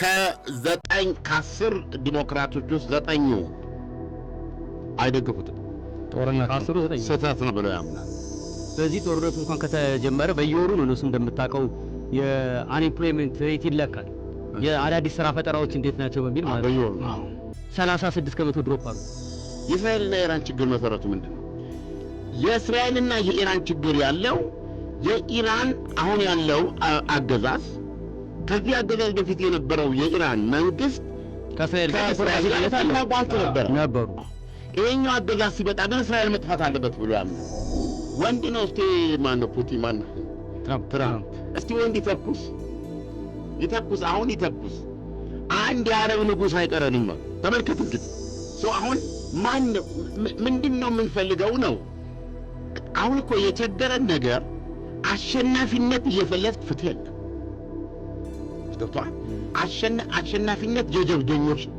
ከዘጠኝ ከአስር ዲሞክራቶች ውስጥ ዘጠኙ አይደግፉትም። ጦርነት ከአስሩ ዘጠኝ ስህተት ነው ብለው ያምናል። በዚህ ጦርነቱ እንኳን ከተጀመረ በየወሩ ነው እነሱ እንደምታውቀው የአንኤምፕሎይመንት ሬት ይለካል። የአዳዲስ ስራ ፈጠራዎች እንዴት ናቸው በሚል ማለት ነው። 36% ድሮፕ አሉ። የእስራኤልና የኢራን ችግር መሰረቱ ምንድን ነው? የእስራኤልና የኢራን ችግር ያለው የኢራን አሁን ያለው አገዛዝ ከዚህ አገዛዝ በፊት የነበረው የኢራን መንግስት ከእስራኤል ጋር ነበሩ። ይሄኛው አገዛዝ ሲመጣ ግን እስራኤል መጥፋት አለበት ብሎ ያምናል። ወንድ ነው። እስቲ ማነው ፑቲን ማነው ትራምፕ እስቲ ወንድ ይተኩስ አሁን ይተኩስ። አንድ የአረብ ንጉሥ አይቀረንም። ተመልከት እንግዲህ አሁን ምንድነው የምንፈልገው ነው? አሁን እኮ የቸገረን ነገር አሸናፊነት እየፈለግን ፍትህ የለም። ገብቶሃል? አሸናፊነት የጀብደኞች ነው።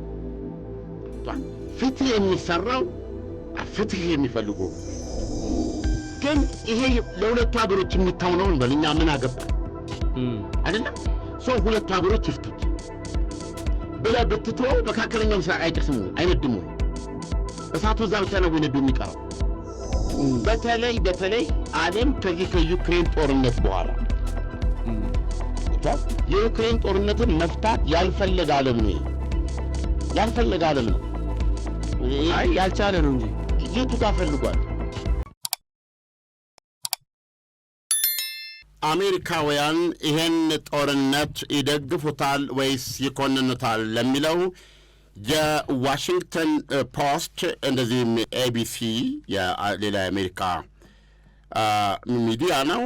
ፍትህ የሚሰራው ፍትህ የሚፈልጉ ግን ይሄ ለሁለቱ ሀገሮች የሚታው ነው እንበል። እኛ ምን አገባን አይደለም? ሁለቱ ሀገሮች ይፍቱት ብለህ ብትተወው መካከለኛው ምስራቅ አይጨስም፣ አይነድም። እሳቱ እዛ ብቻ ነው ይነዱ የሚቀረው። በተለይ ዓለም ከዚህ ከዩክሬን ጦርነት በኋላ የዩክሬን ጦርነትን መፍታት ያልፈለገ ዓለም ነው። ያልቻለ ነው እንጂ የቱ ጋር ፈልጓል? አሜሪካውያን ይሄን ጦርነት ይደግፉታል ወይስ ይኮንኑታል ለሚለው የዋሽንግተን ፖስት እንደዚህም ኤቢሲ ሌላ የአሜሪካ ሚዲያ ነው።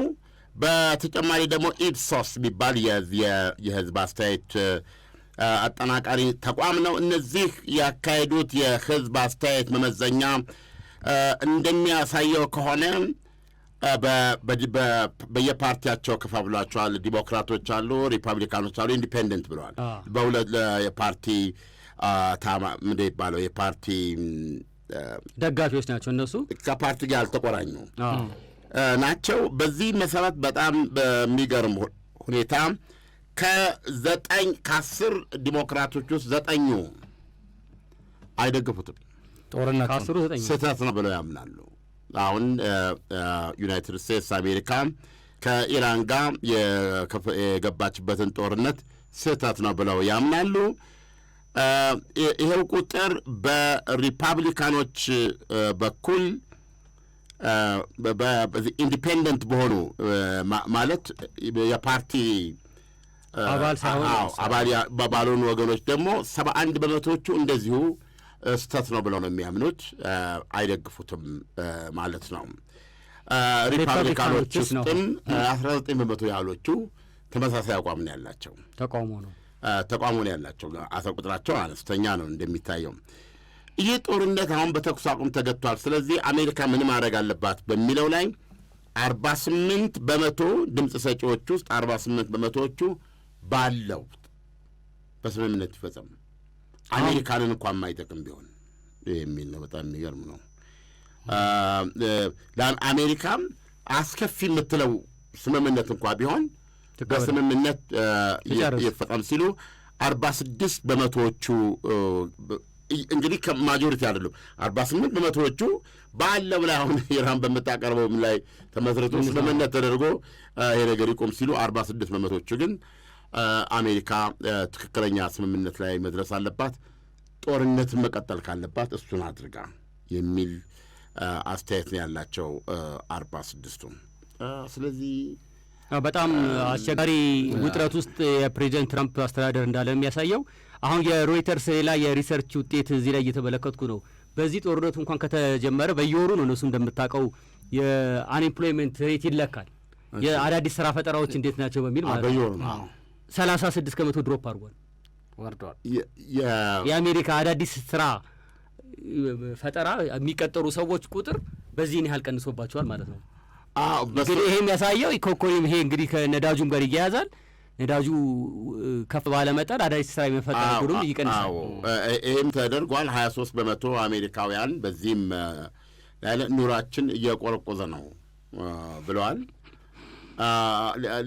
በተጨማሪ ደግሞ ኢፕሶስ የሚባል የህዝብ አስተያየት አጠናቃሪ ተቋም ነው። እነዚህ ያካሄዱት የህዝብ አስተያየት መመዘኛ እንደሚያሳየው ከሆነ በየፓርቲያቸው ከፋፍሏቸዋል። ዲሞክራቶች አሉ፣ ሪፐብሊካኖች አሉ፣ ኢንዲፔንደንት ብለዋል። በሁለት የፓርቲ ምንድን ይባለው የፓርቲ ደጋፊዎች ናቸው። እነሱ ከፓርቲ ጋር ያልተቆራኙ ናቸው። በዚህ መሰረት በጣም በሚገርም ሁኔታ ከ10 ዲሞክራቶች ውስጥ 9 አይደግፉትም። ጦርነት ከ10 9 ስህተት ነው ብለው ያምናሉ። አሁን ዩናይትድ ስቴትስ አሜሪካ ከኢራን ጋር የገባችበትን ጦርነት ስህተት ነው ብለው ያምናሉ። ይሄው ቁጥር በሪፐብሊካኖች በኩል ኢንዲፔንደንት በሆኑ ማለት የፓርቲ አባል ባልሆኑ ወገኖች ደግሞ 71 በመቶዎቹ እንደዚሁ ስተት ነው ብለው ነው የሚያምኑት፣ አይደግፉትም ማለት ነው። ሪፐብሊካኖች ውስጥም 19 በመቶ ያህሎቹ ተመሳሳይ አቋም ነው ያላቸው። ተቃውሞ ነው ያላቸው። ቁጥራቸው አነስተኛ ነው እንደሚታየው። ይህ ጦርነት አሁን በተኩስ አቁም ተገጥቷል። ስለዚህ አሜሪካ ምን ማድረግ አለባት በሚለው ላይ 48 በመቶ ድምፅ ሰጪዎች ውስጥ 48 በመቶዎቹ ባለው በስምምነት ይፈጸም አሜሪካንን እንኳን የማይጠቅም ቢሆን የሚል ነው። በጣም የሚገርም ነው። ለአሜሪካም አስከፊ የምትለው ስምምነት እንኳን ቢሆን በስምምነት ይፈጸም ሲሉ 46 በመቶዎቹ እንግዲህ ከማጆሪቲ አይደሉም። 48 በመቶዎቹ ባለው ላይ አሁን ኢራን በምታቀርበውም ላይ ተመስርቶ ስምምነት ተደርጎ ይሄ ነገር ይቆም ሲሉ 46 በመቶዎቹ ግን አሜሪካ ትክክለኛ ስምምነት ላይ መድረስ አለባት፣ ጦርነትን መቀጠል ካለባት እሱን አድርጋ የሚል አስተያየት ነው ያላቸው 46ቱም። ስለዚህ በጣም አስቸጋሪ ውጥረት ውስጥ የፕሬዚደንት ትራምፕ አስተዳደር እንዳለ የሚያሳየው አሁን የሮይተርስ ሌላ የሪሰርች ውጤት እዚህ ላይ እየተመለከትኩ ነው። በዚህ ጦርነቱ እንኳን ከተጀመረ በየወሩ ነው እነሱ እንደምታውቀው የአንኤምፕሎይመንት ሬት ይለካል። የአዳዲስ ስራ ፈጠራዎች እንዴት ናቸው በሚል ማለት ነው። 36% ድሮፕ አድርጓል፣ ወርዷል። የአሜሪካ አዳዲስ ስራ ፈጠራ የሚቀጠሩ ሰዎች ቁጥር በዚህን ያህል ቀንሶባቸዋል ማለት ነው። እንግዲህ ይሄ የሚያሳየው ኢኮኖሚ ይሄ እንግዲህ ከነዳጁም ጋር ይያያዛል። ነዳጁ ከፍ ባለ መጠን አዳዲስ ስራ የመፈጠር ጉሩም ይቀንሳል። ይሄም ተደርጓል። 23 በመቶ አሜሪካውያን በዚህም ኑራችን እየቆረቆዘ ነው ብለዋል።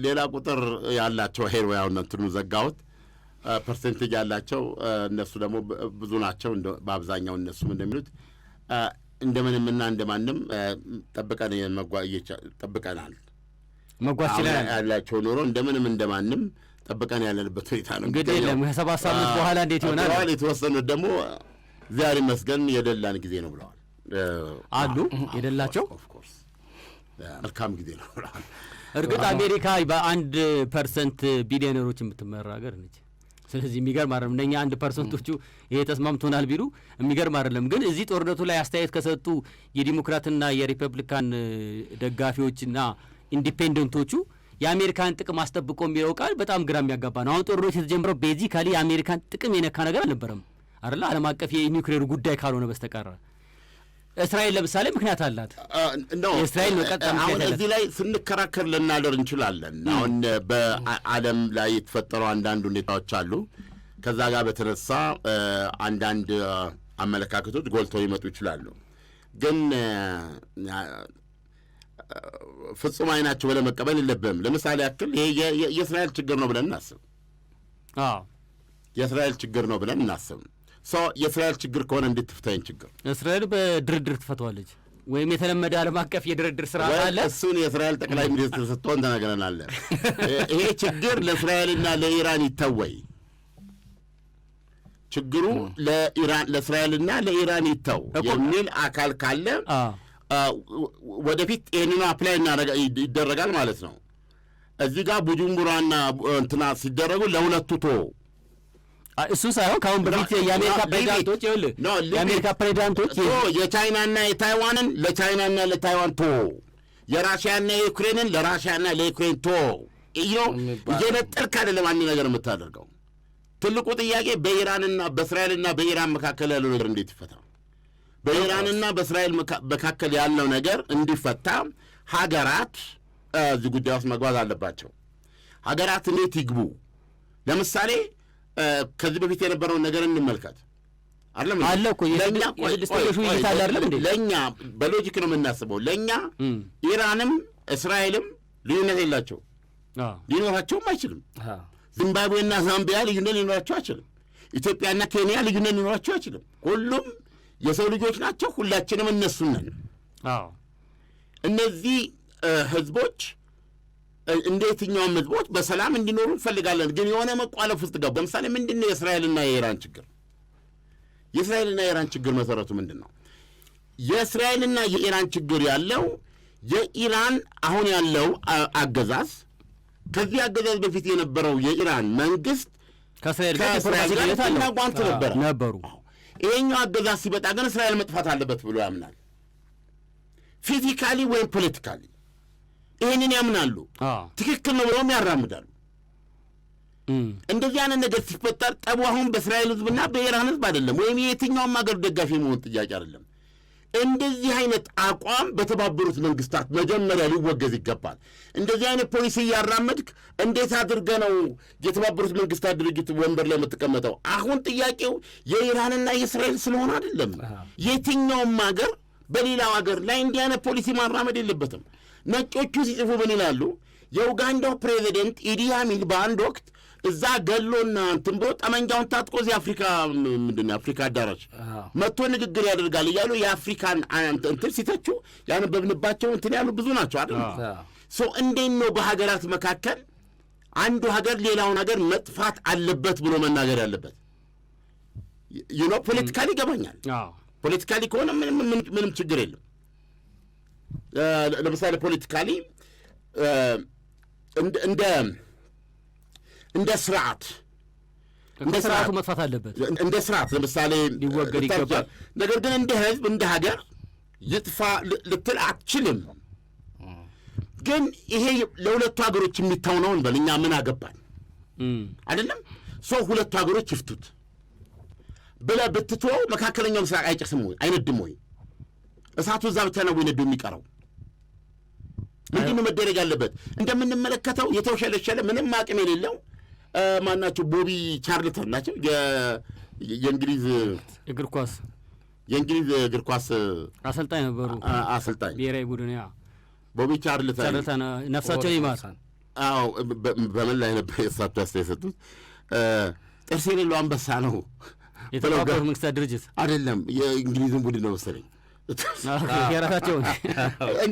ሌላ ቁጥር ያላቸው ሄሮ ያው እንትኑ ዘጋሁት ፐርሰንቴጅ ያላቸው እነሱ ደግሞ ብዙ ናቸው። በአብዛኛው እነሱም እንደሚሉት እንደምንምና እንደማንም ጠብቀናል መጓዝ ይችላል ያላቸው ኖሮ እንደምንም እንደማንም ጠብቀን ያለንበት ሁኔታ ነው። እንግዲህ ከ7 ሳምንት በኋላ እንዴት ይሆናል? የተወሰኑት ደግሞ ዛሬ መስገን የደላን ጊዜ ነው ብለዋል አሉ። የደላቸው ኦፍኮርስ መልካም ጊዜ ነው ብለዋል። እርግጥ አሜሪካ በ1% ቢሊዮነሮች የምትመራ ሀገር ነች። ስለዚህ የሚገርም አይደለም። እነኛ 1%ዎቹ ይሄ ተስማምቶናል ቢሉ የሚገርም አይደለም። ግን እዚህ ጦርነቱ ላይ አስተያየት ከሰጡ የዲሞክራትና የሪፐብሊካን ደጋፊዎችና ኢንዲፔንደንቶቹ የአሜሪካን ጥቅም አስጠብቆ የሚለው ቃል በጣም ግራ የሚያጋባ ነው። አሁን ጦርነቱ የተጀመረው ቤዚካሊ የአሜሪካን ጥቅም የነካ ነገር አልነበረም አይደል? ዓለም አቀፍ የኒውክሌር ጉዳይ ካልሆነ በስተቀር እስራኤል ለምሳሌ ምክንያት አላት። የእስራኤል አሁን እዚህ ላይ ስንከራከር ልናደር እንችላለን። አሁን በዓለም ላይ የተፈጠሩ አንዳንድ ሁኔታዎች አሉ። ከዛ ጋር በተነሳ አንዳንድ አመለካከቶች ጎልተው ሊመጡ ይችላሉ። ግን ፍጹም አይናቸው ብለህ መቀበል የለብህም። ለምሳሌ ያክል ይሄ የእስራኤል ችግር ነው ብለን እናስብ። የእስራኤል ችግር ነው ብለን እናስብ። የእስራኤል ችግር ከሆነ እንዴት ትፍታይን ችግር? እስራኤል በድርድር ትፈተዋለች ወይም የተለመደ ዓለም አቀፍ የድርድር ስርዓት አለ። እሱን የእስራኤል ጠቅላይ ሚኒስትር ስትሆን ተነግረናለን። ይሄ ችግር ለእስራኤልና ለኢራን ይተወይ፣ ችግሩ ለእስራኤልና ለኢራን ይተው የሚል አካል ካለ ወደፊት ይህንን አፕላይ ይደረጋል ማለት ነው። እዚህ ጋር ቡጁምቡራና እንትና ሲደረጉ ለሁለቱ እሱ ሳይሆን ከአሁን በፊት የአሜሪካ ፕሬዚዳንቶች የቻይናና የታይዋንን ለቻይናና ለታይዋን የራሽያና የዩክሬንን ለራሽያና ለዩክሬን እየነጠልክ አይደለም አንድ ነገር የምታደርገው። ትልቁ ጥያቄ በእስራኤልና በኢራን መካከል ያለው ነገር እንዴት ይፈታ? በኢራንና በእስራኤል መካከል ያለው ነገር እንዲፈታ ሀገራት እዚህ ጉዳይ ውስጥ መግባት አለባቸው። ሀገራት እንዴት ይግቡ? ለምሳሌ ከዚህ በፊት የነበረውን ነገር እንመልከት። አለ እኮ ለእኛ በሎጂክ ነው የምናስበው። ለእኛ ኢራንም እስራኤልም ልዩነት የላቸው፣ ሊኖራቸውም አይችልም። ዚምባብዌና ዛምቢያ ልዩነት ሊኖራቸው አይችልም። ኢትዮጵያና ኬንያ ልዩነት ሊኖራቸው አይችልም። ሁሉም የሰው ልጆች ናቸው። ሁላችንም እነሱን ነን። እነዚህ ህዝቦች እንደ የትኛውም ህዝቦች በሰላም እንዲኖሩ እንፈልጋለን። ግን የሆነ መቋለፍ ውስጥ ገቡ። ለምሳሌ ምንድን ነው የእስራኤልና የኢራን ችግር? የእስራኤልና የኢራን ችግር መሰረቱ ምንድን ነው? የእስራኤልና የኢራን ችግር ያለው የኢራን አሁን ያለው አገዛዝ ከዚህ አገዛዝ በፊት የነበረው የኢራን መንግስት ከእስራኤል ጋር ጓንት ነበሩ። ይሄኛው አገዛዝ ሲመጣ ግን እስራኤል መጥፋት አለበት ብሎ ያምናል። ፊዚካሊ ወይም ፖለቲካሊ ይህንን ያምናሉ። ትክክል ነው ብለውም ያራምዳሉ። እንደዚህ አይነት ነገር ሲፈጠር ጠቡ አሁን በእስራኤል ህዝብና በኢራን ህዝብ አይደለም፣ ወይም የየትኛውም ሀገር ደጋፊ መሆን ጥያቄ አይደለም። እንደዚህ አይነት አቋም በተባበሩት መንግስታት መጀመሪያ ሊወገዝ ይገባል። እንደዚህ አይነት ፖሊሲ እያራመድክ እንዴት አድርገህ ነው የተባበሩት መንግስታት ድርጅት ወንበር ላይ የምትቀመጠው? አሁን ጥያቄው የኢራንና የእስራኤል ስለሆነ አይደለም። የትኛውም ሀገር በሌላው ሀገር ላይ እንዲህ አይነት ፖሊሲ ማራመድ የለበትም። ነጮቹ ሲጽፉ ምን ይላሉ? የኡጋንዳው ፕሬዚደንት ኢዲ አሚን በአንድ ወቅት እዛ ገሎና እንትን ብሎ ጠመንጃውን ታጥቆ እዚህ አፍሪካ ምንድን ነው አፍሪካ አዳራሽ መጥቶ ንግግር ያደርጋል እያሉ የአፍሪካን እንትን ሲተቹ ያነበብንባቸው እንትን ያሉ ብዙ ናቸው አይደል? እንዴት ነው በሀገራት መካከል አንዱ ሀገር ሌላውን ሀገር መጥፋት አለበት ብሎ መናገር ያለበት? ፖለቲካሊ ይገባኛል። ፖለቲካሊ ከሆነ ምንም ችግር የለም። ለምሳሌ ፖለቲካሊ እንደ ስርዓት መጥፋት አለበት። እንደ ስርዓት ለምሳሌ ሊወገድ ይገባል። ነገር ግን እንደ ህዝብ እንደ ሀገር ይጥፋ ልትል አትችልም። ግን ይሄ ለሁለቱ ሀገሮች የሚታው ነው እንበል። እኛ ምን አገባን አይደለም? ሁለቱ ሀገሮች ይፍቱት ብለህ ብትተወው መካከለኛው ምስራቅ አይጨስም ወይ አይነድም ወይ? እሳቱ እዛ ብቻ ነው ነዶ የሚቀረው? ምንድን ነው መደረግ ያለበት? እንደምንመለከተው የተውሸለሸለ ምንም አቅም የሌለው ማናቸው ቦቢ ቻርልተን ናቸው። የእንግሊዝ እግር ኳስ አሰልጣኝ ነበሩ። አሰልጣኝ ብሔራዊ ቡድን ቦቢ ቻርልተን ነፍሳቸውን ይማር። በምን ላይ ነበር የእሳቸው አስተያየት የሰጡት? ጥርስ የሌለው አንበሳ ነው። የተባበሩት መንግስታት ድርጅት አይደለም የእንግሊዝን ቡድን ነው መሰለኝ የራሳቸው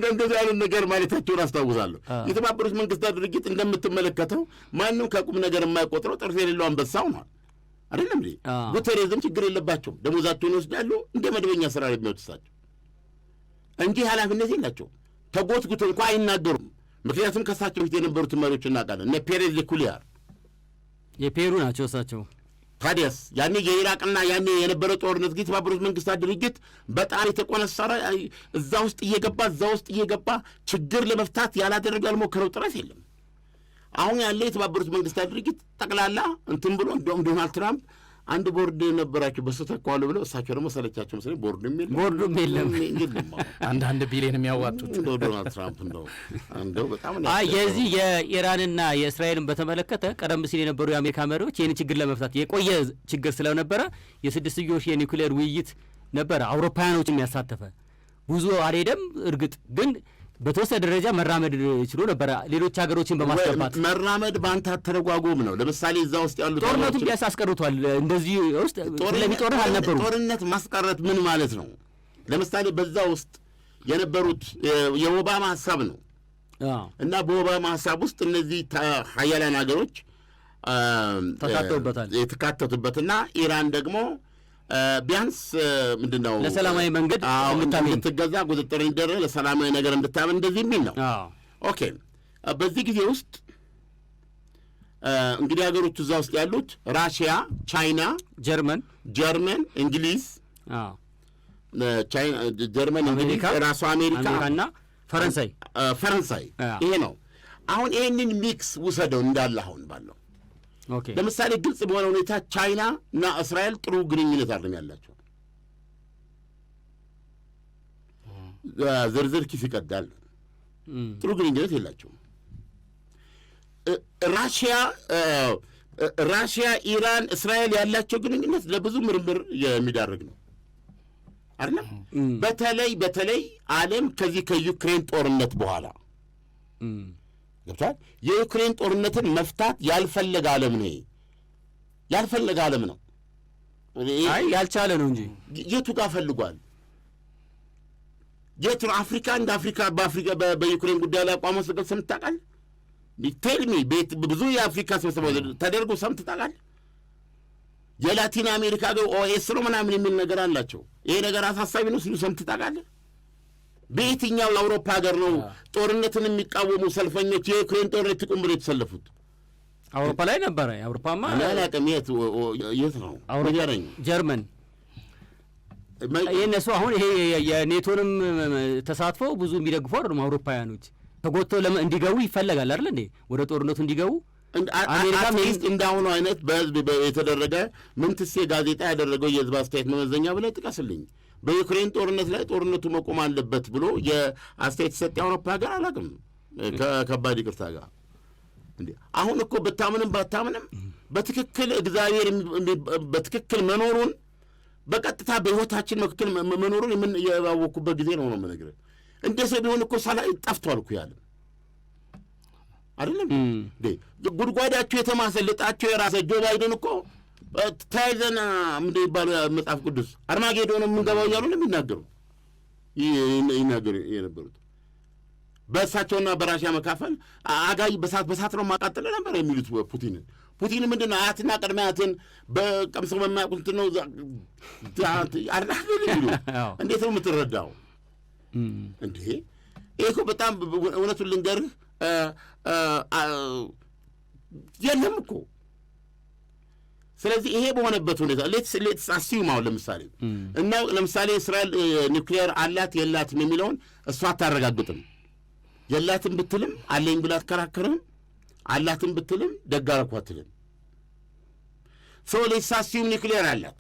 እንደዚህ አይነት ነገር ማለታቸውን አስታውሳለሁ። የተባበሩት መንግስታት ድርጅት እንደምትመለከተው ማንም ከቁም ነገር የማይቆጥረው ጥርስ የሌለው አንበሳው ነው አይደለም እንዴ? ጉተሬዝም ችግር የለባቸውም። ደሞዛቸውን ይወስዳሉ እንደ መደበኛ ስራ የሚወጥሳቸው እንጂ ኃላፊነት የላቸውም። ተጎትጉት እንኳ አይናገሩም። ምክንያቱም ከሳቸው ፊት የነበሩት መሪዎች እናውቃለን። እነ ፔሬዝ ሌኩሊያር የፔሩ ናቸው እሳቸው። ታዲያስ ያኔ የኢራቅና ያኔ የነበረ ጦርነት ግን የተባበሩት መንግስታት ድርጅት በጣም የተቆነሰረ እዛ ውስጥ እየገባ ችግር ለመፍታት ያላደረገ ያልሞከረው ጥረት የለም። አሁን ያለ የተባበሩት መንግስታት ድርጅት ጠቅላላ እንትን ብሎ እንደውም ዶናልድ ትራምፕ አንድ ቦርድ ነበራቸው በሱ ተኳሉ ብለው እሳቸው ደግሞ ሰለቻቸው መሰለኝ ቦርዱም የለም አንድ ቢሊዮን የሚያዋጡት ዶናልድ ትራምፕ እንደው በጣም የዚህ የኢራንና የእስራኤልን በተመለከተ ቀደም ሲል የነበሩ የአሜሪካ መሪዎች ይህን ችግር ለመፍታት የቆየ ችግር ስለነበረ የስድስትዮሽ የኒውክሌር ውይይት ነበረ አውሮፓውያኖች የሚያሳተፈ ብዙ አልሄደም። እርግጥ ግን በተወሰነ ደረጃ መራመድ ችሎ ነበረ ሌሎች ሀገሮችን በማስገባት መራመድ በአንተ አተረጓጎም ነው። ለምሳሌ እዛ ውስጥ ያሉት ጦርነቱን ቢያንስ አስቀርቷል። እንደዚህ ውስጥ ለሚጦርነት አልነበሩም። ጦርነት ማስቀረት ምን ማለት ነው? ለምሳሌ በዛ ውስጥ የነበሩት የኦባማ ሀሳብ ነው እና በኦባማ ሀሳብ ውስጥ እነዚህ ሀያላን ሀገሮች የተካተቱበትና ኢራን ደግሞ ቢያንስ ምንድነው ለሰላማዊ መንገድ እንድትገዛ ቁጥጥር እንዲደረግ ለሰላማዊ ነገር እንድታምን እንደዚህ የሚል ነው። ኦኬ በዚህ ጊዜ ውስጥ እንግዲህ ሀገሮቹ እዛ ውስጥ ያሉት ራሽያ፣ ቻይና፣ ጀርመን፣ እንግሊዝ ጀርመን፣ እንግሊዝ፣ ራሱ አሜሪካና ፈረንሳይ ይሄ ነው። አሁን ይሄንን ሚክስ ውሰደው እንዳለ አሁን ባለው ለምሳሌ ግልጽ በሆነ ሁኔታ ቻይና እና እስራኤል ጥሩ ግንኙነት አይደለም ያላቸው። ዝርዝር ኪስ ይቀዳል። ጥሩ ግንኙነት የላቸውም። ራሽያ፣ ኢራን፣ እስራኤል ያላቸው ግንኙነት ለብዙ ምርምር የሚዳርግ ነው አይደለም። በተለይ ዓለም ከዚህ ከዩክሬን ጦርነት በኋላ ገብቷል። የዩክሬን ጦርነትን መፍታት ያልፈለገ ዓለም ነው። ያልቻለ ነው እንጂ የቱ ጋር ፈልጓል? የቱ አፍሪካ እንደ አፍሪካ በዩክሬን ጉዳይ ላይ አቋም ወስዶ ሰምተህ ታውቃለህ? ቴልሚ ብዙ የአፍሪካ ስብሰባ ተደርጎ ሰምተህ ታውቃለህ? የላቲን አሜሪካ ኦኤስ ነው ምናምን የሚል ነገር አላቸው። ይሄ ነገር አሳሳቢ ነው ሲሉ ሰምተህ ታውቃለህ? በየትኛው የአውሮፓ ሀገር ነው ጦርነትን የሚቃወሙ ሰልፈኞች የዩክሬን ጦርነት ይቁም ብለው የተሰለፉት? አውሮፓ ላይ ነበረ። አውሮፓማ አላውቅም የት ነው? ጀርመን የእነሱ አሁን ይሄ የኔቶንም ተሳትፎ ብዙ የሚደግፉ አይደሉም። አውሮፓውያኖች ተጎትተው እንዲገቡ ይፈለጋል አይደል እንዴ? ወደ ጦርነቱ እንዲገቡ አሜሪካም እንዳሁኑ አይነት በህዝብ የተደረገ ምንትሴ ጋዜጣ ያደረገው የህዝብ አስተያየት መመዘኛ ብለህ ጥቀስልኝ። በዩክሬን ጦርነት ላይ ጦርነቱ መቆም አለበት ብሎ የአስተያየት ሰጥ የአውሮፓ ሀገር አላውቅም። ከከባድ ይቅርታ ጋር እንዴ አሁን እኮ ብታምንም ባታምንም በትክክል እግዚአብሔር በትክክል መኖሩን በቀጥታ በህይወታችን መክክል መኖሩን ያወቅኩበት ጊዜ ነው የምነግርህ። እንደ ሰው ቢሆን እኮ ጠፍቷል እኮ ያለ አይደለም እንዴ? ጉድጓዳቸው የተማሰልጣቸው የራሰ ጆ ባይደን እኮ ተያይዘን ምንድን ይባሉ መጽሐፍ ቅዱስ አርማጌዶን የምንገባው እያሉ ነው ይናገሩ የነበሩት። በእሳቸውና በራሽያ መካፈል አጋይ በሳት ነው ማቃጠል ነበር የሚሉት ፑቲን ምንድን ነው አያትና ቅድመ አያትን በቀምሰው በማያውቁት ነው እንዴት ነው የምትረዳው እንዴ? ይሄ እኮ በጣም እውነቱን ልንገርህ የለም እኮ። ስለዚህ ይሄ በሆነበት ሁኔታ ሌትስ አስዩም አሁን ለምሳሌ እስራኤል ኒውክሊየር አላት የላትም የሚለውን እሷ አታረጋግጥም። የላትም ብትልም አለኝ ብላ አትከራከርም። አላትም ብትልም ደጋረኩ አትልም። ሌትስ አስዩም ኒውክሊየር አላት።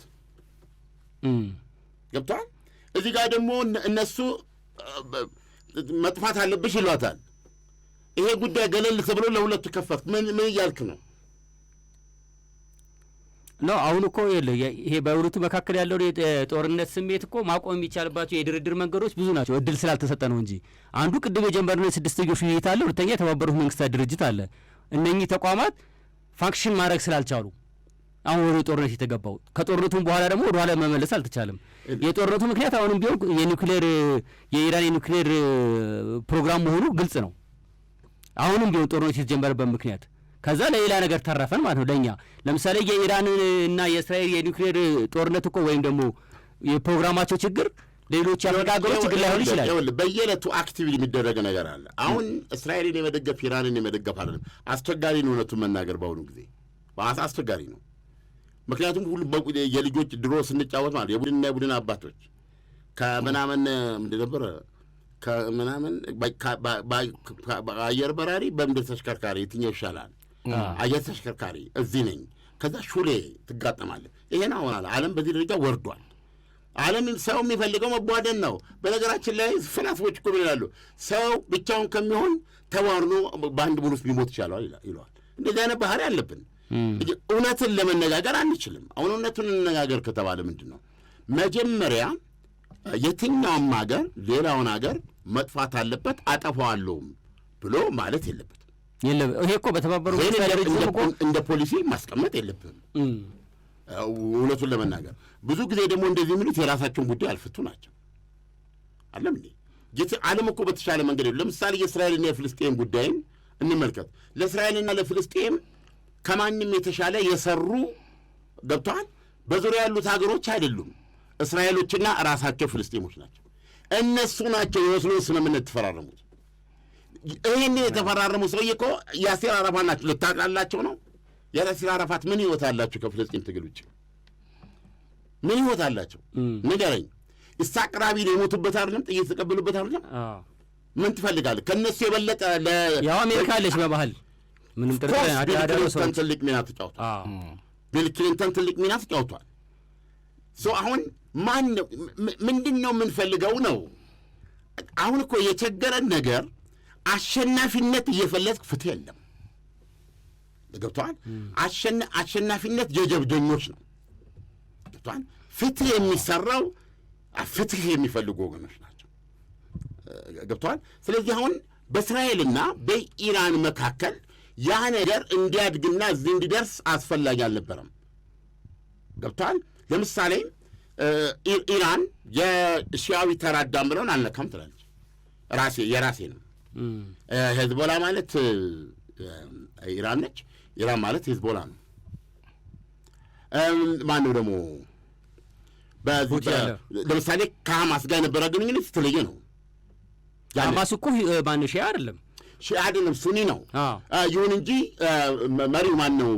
ገብቷል። እዚህ ጋር ደግሞ እነሱ መጥፋት አለብሽ ይሏታል። ይሄ ጉዳይ ገለል ተብሎ ለሁለቱ ከፈት ምን እያልክ ነው? አሁን እኮ ይሄ በሁለቱ መካከል ያለውን የጦርነት ስሜት እኮ ማቆም የሚቻልባቸው የድርድር መንገዶች ብዙ ናቸው። እድል ስላልተሰጠ ነው እንጂ አንዱ ቅድም የጀመርነው የስድስትዮሽ ውይይት አለ። ሁለተኛ የተባበሩት መንግስታት ድርጅት አለ። እነኚህ ተቋማት ፋንክሽን ማድረግ ስላልቻሉ አሁን ወደ ጦርነት የተገባው። ከጦርነቱም በኋላ ደግሞ ወደ ኋላ መመለስ አልተቻለም። የጦርነቱ ምክንያት አሁንም ቢሆን የኢራን የኒውክሌር ፕሮግራም መሆኑ ግልጽ ነው። አሁንም ቢሆን ጦርነት የተጀመረበት ምክንያት ከዛ ለሌላ ነገር ተረፈን ማለት ነው ለእኛ። ለምሳሌ የኢራን እና የእስራኤል የኒውክሌር ጦርነት እኮ ወይም ደግሞ የፕሮግራማቸው ችግር ሌሎች ያነጋገሩ ችግር ላይሆን ይችላል። በየዕለቱ አክቲቪቲ የሚደረግ ነገር አለ። አሁን እስራኤልን የመደገፍ ኢራንን የመደገፍ አይደለም። አስቸጋሪ ነው እውነቱን መናገር በአሁኑ ጊዜ አስቸጋሪ ነው። ምክንያቱም ሁሉ የልጆች ድሮ ስንጫወት ማለት የቡድንና የቡድን አባቶች ከምናምን ምንድን ነበረ ከምናምን አየር በራሪ በምድር ተሽከርካሪ የትኛው ይሻላል? አየር ተሽከርካሪ እዚህ ነኝ። ከዛ ሹሌ ትጋጠማለህ። ይሄን አሁን አለ ዓለም በዚህ ደረጃ ወርዷል። ዓለም ሰው የሚፈልገው መቧደን ነው። በነገራችን ላይ ፍላስፎች እኮ ይላሉ ሰው ብቻውን ከሚሆን ተዋርኖ በአንድ ቡድን ውስጥ ሊሞት ይቻላል ይለዋል። እንደዚህ አይነት ባህሪ አለብን። እውነትን ለመነጋገር አንችልም። አሁን እውነቱን እንነጋገር ከተባለ ምንድን ነው መጀመሪያ የትኛውም ሀገር ሌላውን ሀገር መጥፋት አለበት አጠፋዋለሁም ብሎ ማለት የለበትም። ይሄ እኮ በተባበሩ እንደ ፖሊሲ ማስቀመጥ የለብህም። እውነቱን ለመናገር ብዙ ጊዜ ደግሞ እንደዚህ የሚሉት የራሳቸውን ጉዳይ አልፍቱ ናቸው። አለም እንዴ ዓለም እኮ በተሻለ መንገድ ለምሳሌ የእስራኤልና የፍልስጤም ጉዳይን እንመልከት። ለእስራኤልና ለፍልስጤም ከማንም የተሻለ የሰሩ ገብተዋል። በዙሪያ ያሉት ሀገሮች አይደሉም፣ እስራኤሎችና ራሳቸው ፍልስጤሞች ናቸው። እነሱ ናቸው የኦስሎ ስምምነት ተፈራረሙት። ይህን የተፈራረሙ ሰውዬ እኮ ያሲር አረፋት ናቸው። ልታውቃላቸው ነው። ያሲር አረፋት ምን ህይወት አላቸው? ከፍልስጤም ትግል ውጭ ምን ህይወት አላቸው? ንገረኝ። ኢሳቅ ራቢን የሞቱበት አይደለም? ጥይት የተቀበሉበት አይደለም? ምን ትፈልጋለህ? ከእነሱ የበለጠ ያው አሜሪካ አለች በባህል ምንም ጥርጥር ክሊንተን ትልቅ ሚና ተጫውቷል። ቢል ክሊንተን ትልቅ ሚና ተጫውቷል። አሁን ምንድን ነው የምንፈልገው ነው? አሁን እኮ የቸገረን ነገር አሸናፊነት እየፈለግክ ፍትህ የለም። ገብቶሃል? አሸናፊነት የጀብደኞች ነው። ገብቶሃል? ፍትህ የሚሰራው ፍትህ የሚፈልጉ ወገኖች ናቸው። ገብቶሃል? ስለዚህ አሁን በእስራኤልና በኢራን መካከል ያ ነገር እንዲያድግና እዚህ እንዲደርስ አስፈላጊ አልነበረም። ገብቶሃል? ለምሳሌ ኢራን የሺያዊ ተራዳም ብለውን አልነካም ትላለች። የራሴ ነው። ሄዝቦላ ማለት ኢራን ነች። ኢራን ማለት ሄዝቦላ ነው። ማን ነው ደግሞ ለምሳሌ ከሐማስ ጋር የነበረ ግንኙነት የተለየ ነው። ሐማስ እኮ ማን ሺያ አይደለም፣ ሺያ አይደለም፣ ሱኒ ነው። ይሁን እንጂ መሪው ማን ነው?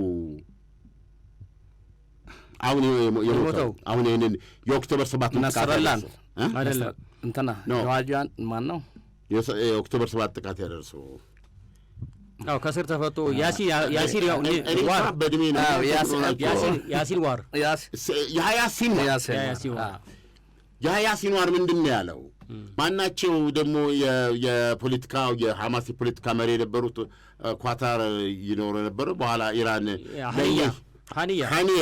አሁን የሞተው አሁን ይህንን የኦክቶበር 7 ናስረላን አይደለም እንትና ዋጃን ማን ነው? የኦክቶበር 7 ጥቃት ያደረሰው ከስር ተፈቶ ያሲር ዋር በእድሜ ነው። ያሲር ዋር የሐያሲን ዋር ምንድን ነው ያለው? ማናቸው ደግሞ የፖለቲካው የሐማስ የፖለቲካ መሪ የነበሩት ኳታር ይኖሩ የነበሩ በኋላ ኢራን ሀኒየ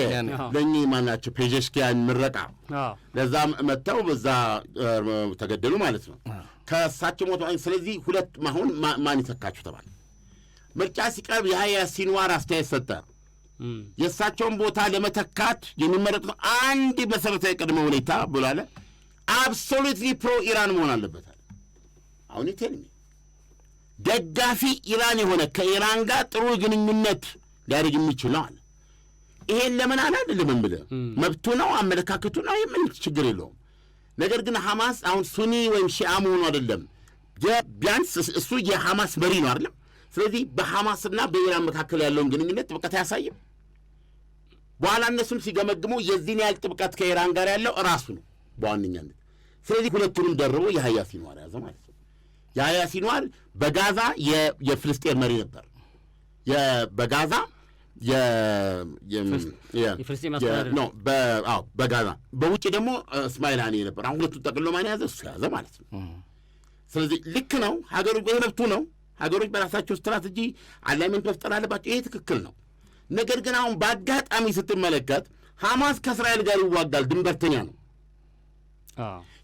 ለእኚህ ማናቸው ፔዜሽኪያን ምረቃ ለዛም መጥተው በዛ ተገደሉ ማለት ነው። ከእሳቸው ሞት። ስለዚህ ሁለት አሁን ማን ይተካችሁ ተባለ። ምርጫ ሲቀርብ የሐያ ሲንዋር አስተያየት ሰጠ። የእሳቸውን ቦታ ለመተካት የሚመረጡት አንድ መሠረታዊ ቅድመ ሁኔታ ብሎ አለ አብሶሉትሊ ፕሮ ኢራን መሆን አለበታል። አሁን ይቴልሚ ደጋፊ ኢራን የሆነ ከኢራን ጋር ጥሩ ግንኙነት ሊያደርግ የሚችል ነው አለ። ይሄን ለምን አለ አይደለም ብለህ መብቱ ነው፣ አመለካከቱ ነው፣ የምን ችግር የለውም። ነገር ግን ሐማስ አሁን ሱኒ ወይም ሺዓ መሆኑ አይደለም። ቢያንስ እሱ የሐማስ መሪ ነው አይደለም። ስለዚህ በሐማስና በኢራን መካከል ያለውን ግንኙነት ጥብቀት አያሳይም። በኋላ እነሱም ሲገመግሙ የዚህን ያህል ጥብቀት ከኢራን ጋር ያለው ራሱ ነው በዋነኛነት። ስለዚህ ሁለቱንም ደርቦ የሐያ ሲንዋር ያዘ ማለት ነው። የሐያ ሲንዋር በጋዛ የፍልስጤን መሪ ነበር። በጋዛ በጋዛ በውጭ ደግሞ እስማኤል ሀኒየ ነበር። አሁን ሁለቱን ጠቅሎ ማን ያዘ? እሱ ያዘ ማለት ነው። ስለዚህ ልክ ነው። ሀገሮች በመብቱ ነው። ሀገሮች በራሳቸው ስትራቴጂ አላይመንት መፍጠር አለባቸው። ይሄ ትክክል ነው። ነገር ግን አሁን በአጋጣሚ ስትመለከት ሐማስ ከእስራኤል ጋር ይዋጋል፣ ድንበርተኛ ነው።